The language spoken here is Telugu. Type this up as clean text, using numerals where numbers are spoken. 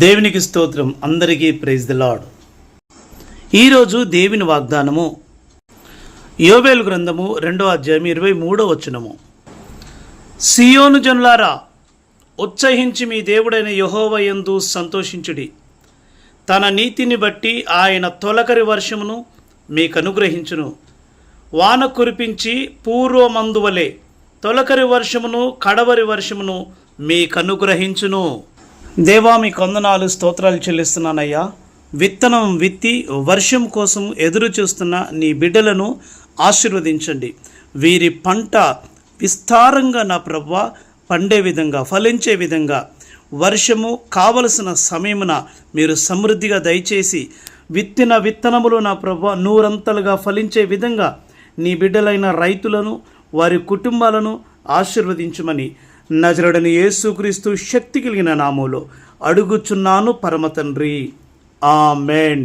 దేవునికి స్తోత్రం. అందరికీ ప్రైజ్ ది లార్డ్. ఈరోజు దేవుని వాగ్దానము యోబేలు గ్రంథము 2వ అధ్యాయం 23వ వచనము. సియోను జనులారా, ఉత్సహించి మీ దేవుడైన యెహోవా యందు సంతోషించుడి. తన నీతిని బట్టి ఆయన తొలకరి వర్షమును మీకు అనుగ్రహించును. వాన కురిపించి పూర్వమందువలే తొలకరి వర్షమును కడవరి వర్షమును మీకు అనుగ్రహించును. దేవా, మీకు వందనాలు, స్తోత్రాలు చెల్లిస్తున్నానయ్యా. విత్తనం విత్తి వర్షం కోసం ఎదురు చూస్తున్న నీ బిడ్డలను ఆశీర్వదించండి. వీరి పంట విస్తారంగా నా ప్రభువా పండే విధంగా, ఫలించే విధంగా వర్షము కావలసిన సమయమున మీరు సమృద్ధిగా దయచేసి విత్తిన విత్తనములు నా ప్రభువా నూరంతలుగా ఫలించే విధంగా నీ బిడ్డలైన రైతులను వారి కుటుంబాలను ఆశీర్వదించమని నజరుడని యేసుక్రీస్తు శక్తి కలిగిన నామములో అడుగుచున్నాను పరమ తండ్రి. ఆమేన్.